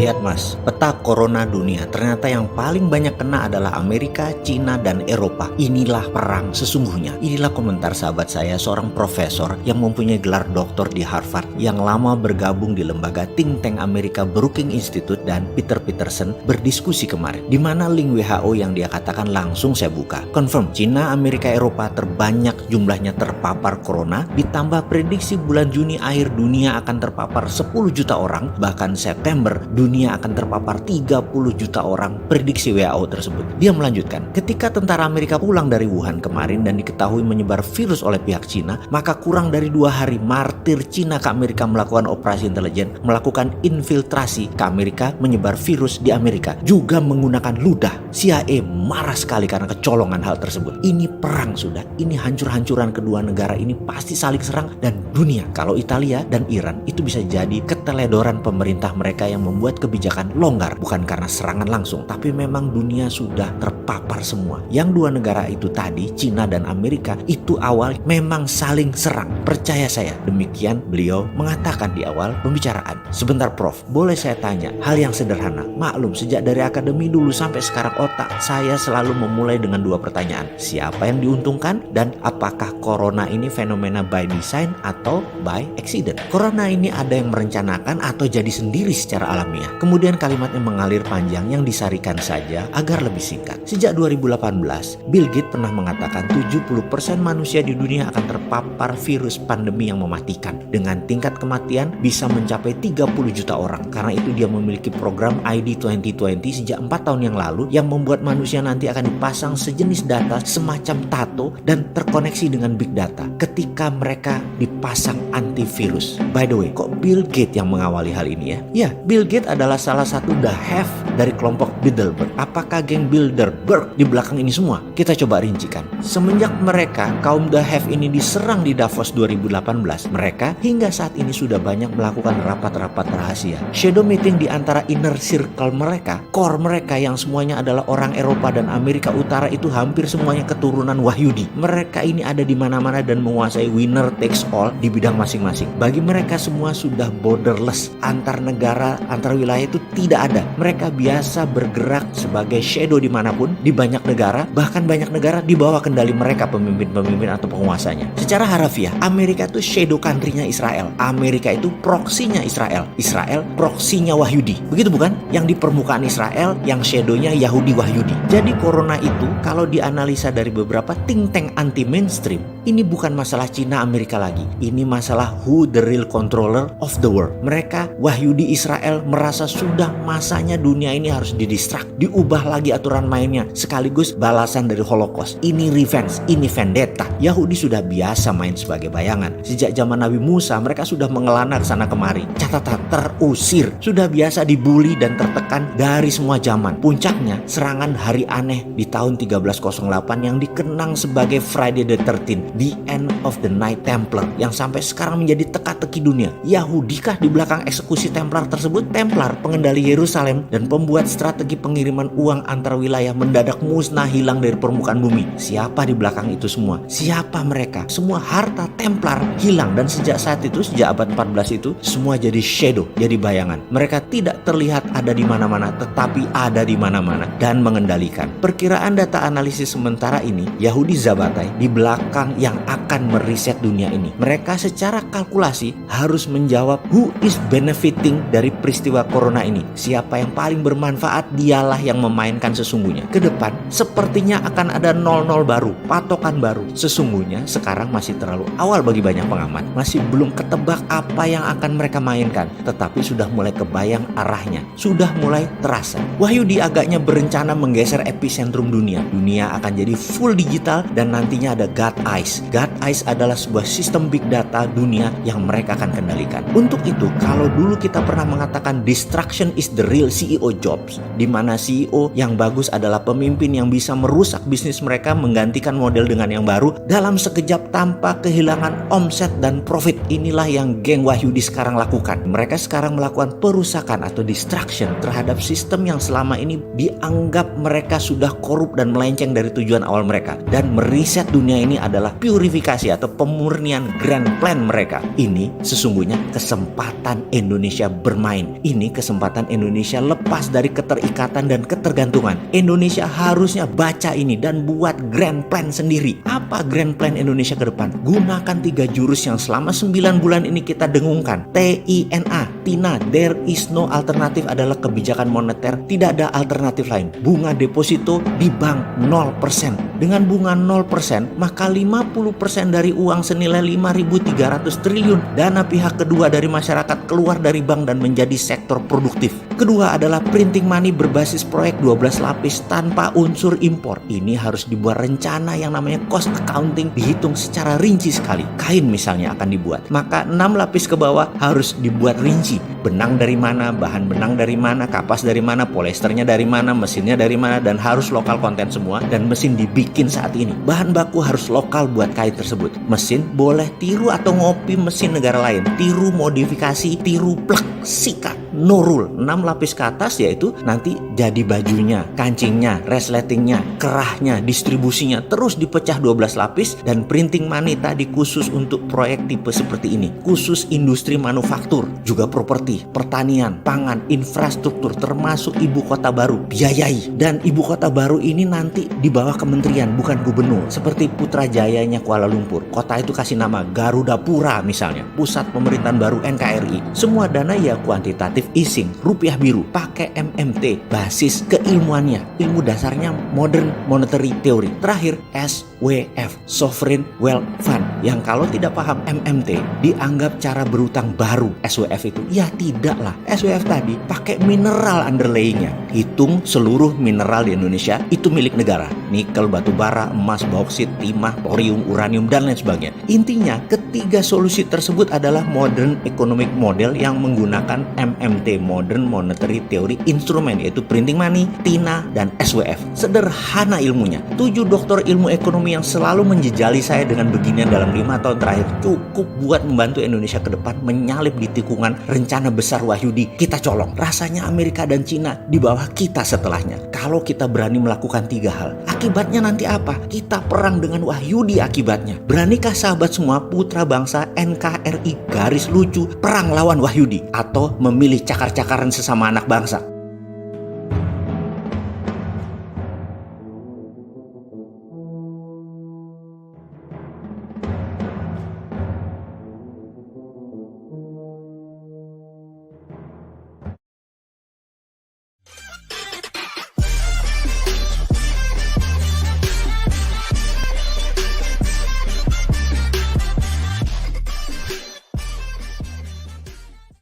Lihat mas, peta corona dunia, ternyata yang paling banyak kena adalah Amerika, Cina, dan Eropa. Inilah perang sesungguhnya. Inilah komentar sahabat saya, seorang profesor yang mempunyai gelar doktor di Harvard, yang lama bergabung di lembaga think tank Amerika Brookings Institute dan Peter Peterson berdiskusi kemarin. Di mana link WHO yang dia katakan langsung saya buka. Confirm, Cina, Amerika, Eropa terbanyak jumlahnya terpapar corona, ditambah prediksi bulan Juni akhir dunia akan terpapar 10 juta orang, bahkan September dunia akan terpapar 30 juta orang, prediksi WHO tersebut. Dia melanjutkan, ketika tentara Amerika pulang dari Wuhan kemarin dan diketahui menyebar virus oleh pihak Cina, maka kurang dari 2 hari martir Cina ke Amerika melakukan operasi intelijen, melakukan infiltrasi ke Amerika, menyebar virus di Amerika, juga menggunakan ludah. CIA marah sekali karena kecolongan hal tersebut. Ini perang sudah, ini hancur-hancuran kedua negara ini pasti saling serang, dan dunia, kalau Italia dan Iran itu bisa jadi keteledoran pemerintah mereka yang membuat kebijakan longgar, bukan karena serangan langsung, tapi memang dunia sudah terpapar semua. Yang dua negara itu tadi, Cina dan Amerika, itu awal memang saling serang. Percaya saya, demikian beliau mengatakan di awal pembicaraan. Sebentar Prof, boleh saya tanya hal yang sederhana? Maklum, sejak dari akademi dulu sampai sekarang otak saya selalu memulai dengan 2 pertanyaan. Siapa yang diuntungkan, dan apakah corona ini fenomena by design atau by accident? Corona ini ada yang merencanakan atau jadi sendiri secara alamiah? Kemudian kalimatnya mengalir panjang yang disarikan saja agar lebih singkat. Sejak 2018, Bill Gates pernah mengatakan 70% manusia di dunia akan terpapar virus pandemi yang mematikan. Dengan tingkat kematian bisa mencapai 30 juta orang. Karena itu dia memiliki program ID 2020 sejak 4 tahun yang lalu yang membuat manusia nanti akan dipasang sejenis data semacam tato dan terkoneksi dengan big data ketika mereka dipasang antivirus. By the way, kok Bill Gates yang mengawali hal ini ya? Ya, Bill Gates adalah salah satu the have dari kelompok Bilderberg. Apakah geng Bilderberg di belakang ini semua? Kita coba rincikan. Semenjak mereka, kaum the have ini diserang di Davos 2018, mereka hingga saat ini sudah banyak melakukan rapat-rapat rahasia. Shadow meeting di antara inner circle mereka, core mereka yang semuanya adalah orang Eropa dan Amerika Utara itu hampir semuanya keturunan Wahyudi. Mereka ini ada di mana-mana dan menguasai winner takes all di bidang masing-masing. Bagi mereka semua sudah borderless, antar negara, antar wilayah itu tidak ada. Mereka biasa bergerak sebagai shadow dimanapun, di banyak negara, bahkan banyak negara di bawah kendali mereka, pemimpin-pemimpin atau penguasanya. Secara harafiah, Amerika itu shadow country-nya Israel. Amerika itu proksinya Israel. Israel proksinya Wahyudi. Begitu bukan? Yang di permukaan Israel, yang shadow-nya Yahudi Wahyudi. Jadi corona itu kalau dianalisa dari beberapa think tank anti mainstream, ini bukan masalah Cina Amerika lagi. Ini masalah who the real controller of the world. Mereka Wahyudi Israel merasa sudah masanya dunia ini harus didistract, diubah lagi aturan mainnya, sekaligus balasan dari Holocaust. Ini revenge, ini vendetta. Yahudi sudah biasa main sebagai bayangan. Sejak zaman Nabi Musa mereka sudah mengelana ke sana kemari. Catatan, terusir. Sudah biasa dibully dan tertekan dari semua zaman. Puncaknya serangan hari aneh di tahun 1308 yang dikenang sebagai Friday the 13th, the end of the Night Templar, yang sampai sekarang menjadi teka-teki dunia. Yahudikah di belakang eksekusi Templar tersebut? Templar, pengendali Yerusalem dan pembuat strategi pengiriman uang antar wilayah, mendadak musnah hilang dari permukaan bumi. Siapa di belakang itu semua? Siapa mereka? Semua harta Templar hilang, dan sejak saat itu, sejak abad 14 itu, semua jadi shadow, jadi bayangan. Mereka tidak terlihat ada di mana-mana, tetapi ada di mana-mana dan mengendalikan. Perkiraan data analisis sementara ini, Yahudi Zabatai di belakang yang akan meriset dunia ini. Mereka secara kalkulasi harus menjawab who is benefiting dari peristiwa corona ini. Siapa yang paling bermanfaat, dialah yang memainkan sesungguhnya. Ke depan sepertinya akan ada 00 baru, patokan baru. Sesungguhnya sekarang masih terlalu awal bagi banyak pengamat. Masih belum ketebak apa yang akan mereka mainkan, tetapi sudah mulai kebayang arahnya. Sudah mulai terasa. Wahyudi agaknya berencana menggeser epicentrum dunia. Dunia akan jadi full digital dan nantinya ada God Eyes. God Eyes adalah sebuah sistem big data dunia yang mereka akan kendalikan. Untuk itu, kalau dulu kita pernah mengatakan Destruction is the real CEO jobs. Di mana CEO yang bagus adalah pemimpin yang bisa merusak bisnis mereka, menggantikan model dengan yang baru dalam sekejap tanpa kehilangan omset dan profit. Inilah yang geng Wahyudi sekarang lakukan. Mereka sekarang melakukan perusakan atau destruction terhadap sistem yang selama ini dianggap mereka sudah korup dan melenceng dari tujuan awal mereka. Dan meriset dunia ini adalah purifikasi atau pemurnian grand plan mereka. Ini sesungguhnya kesempatan Indonesia bermain. Ini kesempatan Indonesia lepas dari keterikatan dan ketergantungan. Indonesia harusnya baca ini dan buat grand plan sendiri. Apa grand plan Indonesia ke depan? Gunakan 3 jurus yang selama 9 bulan ini kita dengungkan. TINA, TINA, there is no alternative adalah kebijakan moneter. Tidak ada alternatif lain. Bunga deposito di bank 0%. Dengan bunga 0%, maka 50% dari uang senilai 5.300 triliun dana pihak kedua dari masyarakat keluar dari bank dan menjadi sektor produktif. Kedua adalah printing money berbasis proyek 12 lapis tanpa unsur impor. Ini harus dibuat rencana yang namanya cost accounting, dihitung secara rinci sekali. Kain misalnya akan dibuat, maka 6 lapis ke bawah harus dibuat rinci. Benang dari mana, bahan benang dari mana, kapas dari mana, polyesternya dari mana, mesinnya dari mana, dan harus lokal konten semua. Dan mesin dibikin saat ini. Bahan baku harus lokal buat kain tersebut. Mesin boleh tiru atau ngopi mesin negara lain. Tiru modifikasi, tiru plek, sikat. No rule. 6 lapis ke atas yaitu nanti jadi bajunya, kancingnya, resletingnya, kerahnya, distribusinya terus dipecah 12 lapis. Dan printing money tadi khusus untuk proyek tipe seperti ini. Khusus industri manufaktur, juga properti, pertanian, pangan, infrastruktur, termasuk ibu kota baru, biayai. Dan ibu kota baru ini nanti di bawah kementerian, bukan gubernur. Seperti Putrajayanya Kuala Lumpur. Kota itu kasih nama Garuda Pura misalnya. Pusat pemerintahan baru NKRI. Semua dana ya kuantitatif easing, rupiah biru, pakai MMT, basis keilmuannya, ilmu dasarnya modern monetary theory. Terakhir SWF, Sovereign Wealth Fund, yang kalau tidak paham MMT dianggap cara berutang baru. SWF itu ya tidaklah. SWF tadi pakai mineral underlayingnya. Hitung seluruh mineral di Indonesia itu milik negara. Nikel, batu bara, emas, bauksit, timah, thorium, uranium, dan lain sebagainya. Intinya ketiga solusi tersebut adalah modern economic model yang menggunakan MMT, Modern Monetary Theory instrumen, yaitu printing money, TINA, dan SWF. Sederhana ilmunya. 7 doktor ilmu ekonomi yang selalu menjejali saya dengan beginian dalam 5 tahun terakhir cukup buat membantu Indonesia ke depan menyalip di tikungan rencana besar Wahyudi. Kita colong. Rasanya Amerika dan Cina di bawah kita setelahnya. Kalau kita berani melakukan 3 hal, akibatnya nanti apa? Kita perang dengan Wahyudi akibatnya. Beranikah sahabat semua, putra bangsa NKRI garis lucu perang lawan Wahyudi, atau memilih cakar-cakaran sesama anak bangsa?